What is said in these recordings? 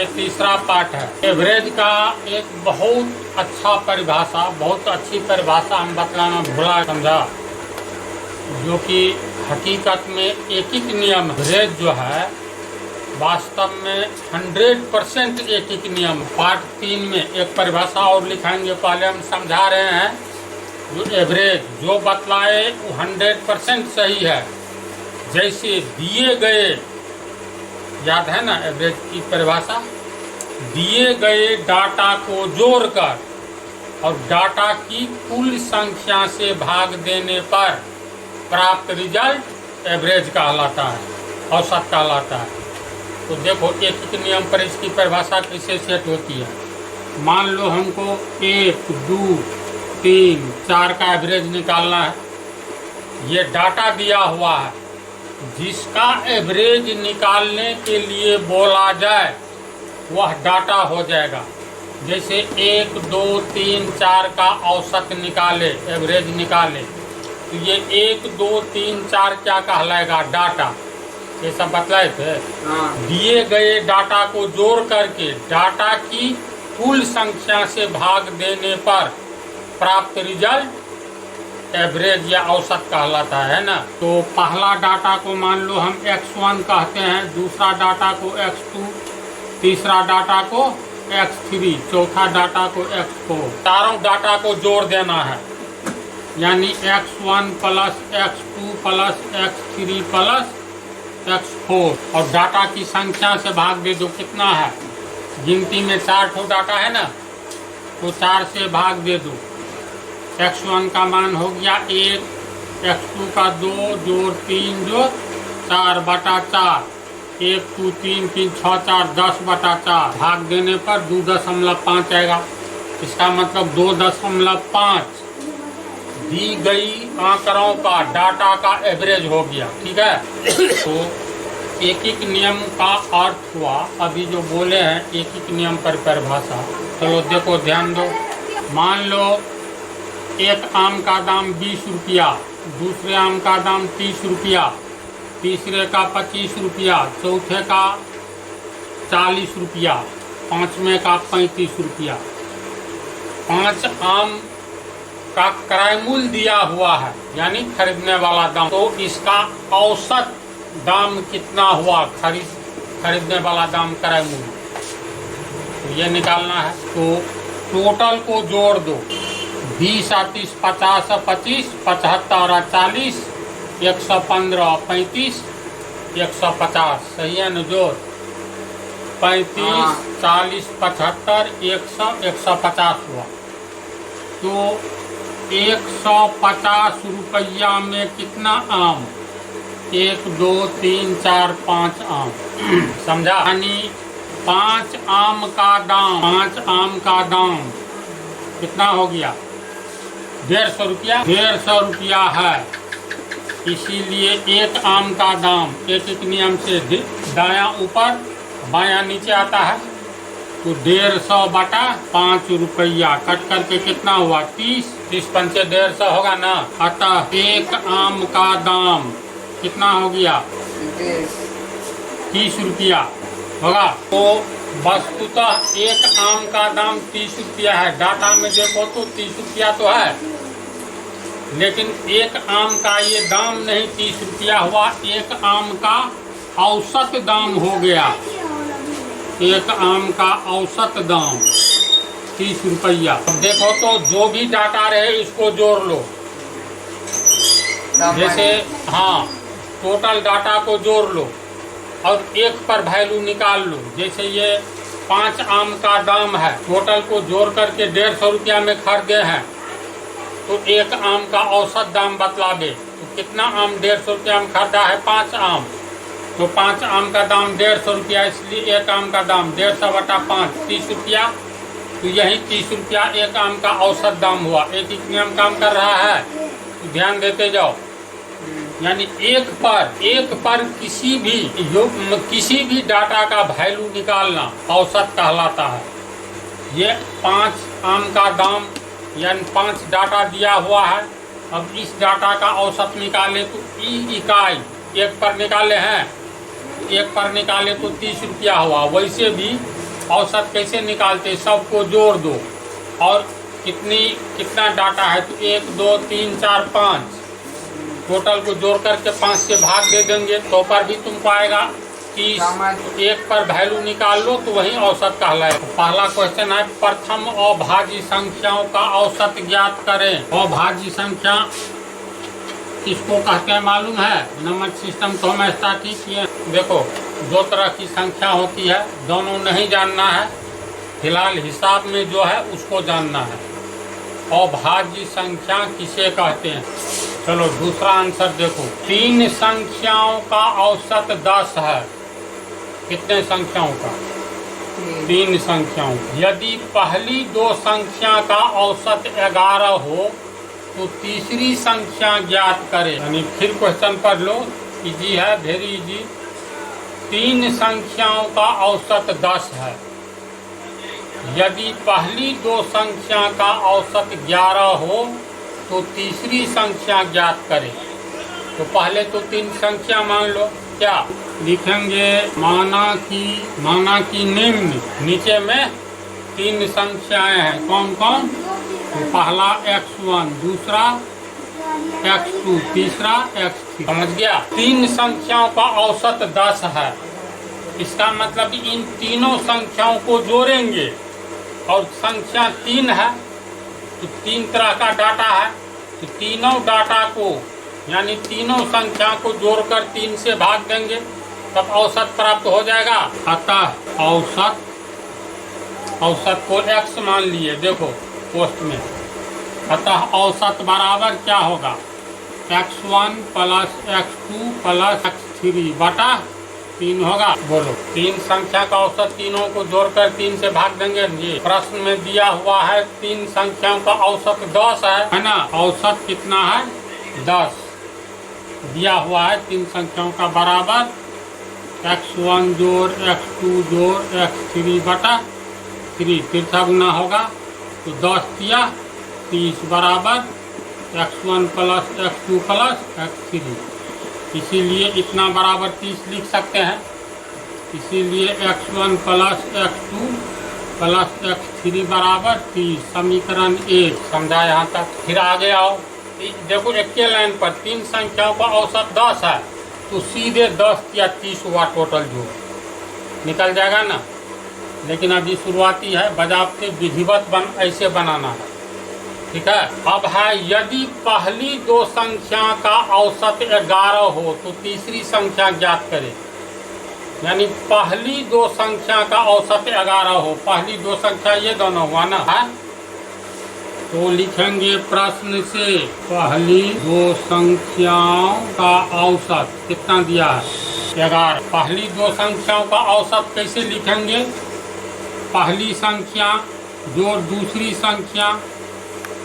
तीसरा पार्ट है। एवरेज का एक बहुत अच्छा परिभाषा, बहुत अच्छी परिभाषा हम बतलाना भूला समझा, जो कि हकीकत में एक एक नियम। एवरेज जो है वास्तव में 100% एक एक नियम। पार्ट 3 में एक परिभाषा और लिखाएंगे, पहले हम समझा रहे हैं जो एवरेज जो बतलाए वो 100% सही है। जैसे दिए गए, याद है ना एवरेज की परिभाषा, दिए गए डाटा को जोड़कर और डाटा की कुल संख्या से भाग देने पर प्राप्त रिजल्ट एवरेज कहलाता है, औसत कहलाता है। तो देखो एक एक नियम पर इसकी परिभाषा कैसे सेट होती है। मान लो हमको 1, 2, 3, 4 का एवरेज निकालना है। ये डाटा दिया हुआ है, जिसका एवरेज निकालने के लिए बोला जाए वह डाटा हो जाएगा। जैसे 1, 2, 3, 4 का औसत निकाले, एवरेज निकाले, तो ये 1, 2, 3, 4 क्या कहलाएगा? डाटा। ये सब बतलाए थे। दिए गए डाटा को जोड़ करके डाटा की कुल संख्या से भाग देने पर प्राप्त रिजल्ट एवरेज या औसत कहलाता है ना। तो पहला डाटा को मान लो हम x1 कहते हैं, दूसरा डाटा को x2, तीसरा डाटा को x3, चौथा डाटा को x4। चारों डाटा को जोड़ देना है, यानी x1 plus x2 plus x3 plus x4 और डाटा की संख्या से भाग दे दो। कितना है? गिनती में 4 ठो डाटा है ना, तो 4 से भाग दे दो। x1 का मान हो गया 1, x2 का 2 जोड़ 3 जोड़ 4 बटा 4, 1, 2, 3, 3, 6, 4, 10 बटा 4। भाग देने पर 2.5 आएगा। इसका मतलब 2.5 दी गई आंकड़ों का डाटा का एवरेज हो गया। ठीक है। तो एक एक नियम का अर्थ हुआ, अभी जो बोले हैं एक एक नियम पर परिभाषा। चलो देखो ध्यान दो। मान लो एक आम का दाम 20 रुपया, दूसरे आम का दाम 30 रुपया, तीसरे का 25 रुपया, चौथे का 40 रुपया, पाँचवें का 35 रुपया। 5 आम का क्रय मूल्य दिया हुआ है, यानी खरीदने वाला दाम। तो इसका औसत दाम कितना हुआ? खरीदने वाला दाम क्रय मूल्य, तो ये निकालना है। तो टोटल को जोड़ दो। 20 और 30 50 और 25, 75 और 40, 115 35, 150। सही है न? जोड़ 35, 40, 75, 100, 150 हुआ। तो 150 रुपया में कितना आम? 1, 2, 3, 4, 5 आम। समझा? यानी 5 आम का दाम कितना हो गया? 150 रुपया। 150 रुपया है, इसीलिए एक आम का दाम एक एक नियम से दायां ऊपर बायां नीचे आता है। तो 150 बटा 5 रुपया कट करके कितना हुआ? 30। 30 पंचे 150 होगा ना। अतः एक आम का दाम कितना हो गया? 30 रुपया होगा। तो वस्तुतः एक आम का दाम 30 रुपया है। डाटा में देखो तो 30 रुपया तो है, लेकिन एक आम का ये दाम नहीं 30 रुपया हुआ, एक आम का औसत दाम हो गया। एक आम का औसत दाम 30 रुपया। अब देखो तो जो भी डाटा रहे इसको जोड़ लो। जैसे हाँ, टोटल डाटा को जोड़ लो और एक पर वैल्यू निकाल लो। जैसे ये 5 आम का दाम है, टोटल को जोड़ करके 150 रुपया में खरीदे हैं, तो एक आम का औसत दाम बतला दे। तो कितना आम 150 रुपया में खरीदा है? 5 आम। तो 5 आम का दाम 150 रुपया, इसलिए एक आम का दाम 150 बटा 5 30 रुपया। तो यही 30 रुपया एक आम का औसत दाम हुआ। एक एक नियम काम कर रहा है, तो ध्यान देते जाओ। यानी एक पर किसी भी डाटा का वैल्यू निकालना औसत कहलाता है। ये 5 आम का दाम यानी 5 डाटा दिया हुआ है। अब इस डाटा का औसत निकाले तो इकाई एक पर निकाले हैं, एक पर निकाले तो 30 रुपया हुआ। वैसे भी औसत कैसे निकालते, सबको जोड़ दो और कितना डाटा है तो 1 2 3 4 5 टोटल को जोड़ करके 5 से भाग दे देंगे तो पर भी तुमको आएगा 30। तो एक पर वैल्यू निकाल लो तो वही औसत कहलाएगा। तो पहला क्वेश्चन है प्रथम अभाज्य संख्याओं का औसत ज्ञात करें। अभाज्य संख्या किसको कहते हैं मालूम है? नंबर सिस्टम तो हम स्टार्ट ही किए। देखो दो तरह की संख्या होती है, दोनों नहीं जानना है, फिलहाल हिसाब में जो है उसको जानना है। अभाज्य संख्या किसे कहते हैं? चलो दूसरा आंसर देखो, 3 संख्याओं का औसत 10 है। कितने संख्याओं का? 3 संख्याओं। यदि पहली 2 संख्या का औसत 11 हो तो तीसरी संख्या ज्ञात करें। यानी फिर क्वेश्चन पढ़ लो, इजी है, वेरी इजी। 3 संख्याओं का औसत 10 है। यदि पहली 2 संख्या का औसत 11 हो तो तीसरी संख्या ज्ञात करें। तो पहले तो 3 संख्या मान लो, क्या लिखेंगे? माना कि निम्न, नीचे में 3 संख्याएं हैं, कौन कौन? तो पहला x1, दूसरा x2, तीसरा x3। समझ गया? 3 संख्याओं का औसत 10 है। इसका मतलब इन तीनों संख्याओं को जोड़ेंगे और संख्या 3 है तो 3 तरह का डाटा है, तो तीनों डाटा को यानी तीनों संख्या को जोड़कर 3 से भाग देंगे तब औसत प्राप्त हो जाएगा। अतः औसत को x मान लिए, देखो पोस्ट में। अतः औसत बराबर क्या होगा? x1 plus x2 plus x3 बटा 3 होगा। बोलो 3 संख्या का औसत तीनों को जोड़कर 3 से भाग देंगे। जी प्रश्न में दिया हुआ है 3 संख्याओं का औसत 10 है ना? औसत कितना है? 10 दिया हुआ है। 3 संख्याओं का बराबर x1 जोड़ x2 जोड़ x3 बटा 3, तीसरा गुना होगा तो 10 किया 30 बराबर x1 plus x2 plus x3। इसीलिए इतना बराबर 30 लिख सकते हैं। इसीलिए x1 plus x2 plus x3 बराबर 30, समीकरण 1। समझा यहाँ तक? फिर आगे आओ, देखो एक के लाइन पर 3 संख्याओं का औसत 10 है तो सीधे 10 या 30 हुआ टोटल जो निकल जाएगा ना। लेकिन अभी शुरुआती है, बजाबते विधिवत ऐसे बनाना है, ठीक है? अब है यदि पहली 2 संख्या का औसत 11 हो तो तीसरी संख्या ज्ञात करें। यानी पहली 2 संख्या का औसत 11 हो, पहली 2 संख्या ये दोनों हुआ ना है, तो लिखेंगे प्रश्न से पहली 2 संख्याओं का औसत कितना दिया है? 11। पहली 2 संख्याओं का औसत कैसे लिखेंगे? पहली संख्या जोड़ दूसरी संख्या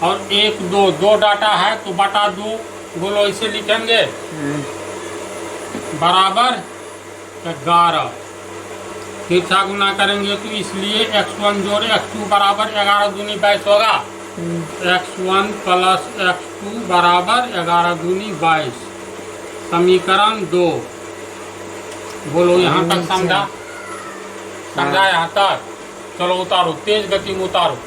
और 1 2 डाटा है तो बटा 2। बोलो ऐसे लिखेंगे बराबर 11। फिर छा गुना करेंगे तो इसलिए x1 जोड़ x2 बराबर 11 दूनी 22 होगा। x1 प्लस x2 बराबर 11 दूनी 22, समीकरण 2। बोलो यहाँ तक समझा? समझा यहाँ तक? चलो उतारो, तेज गति में उतारो।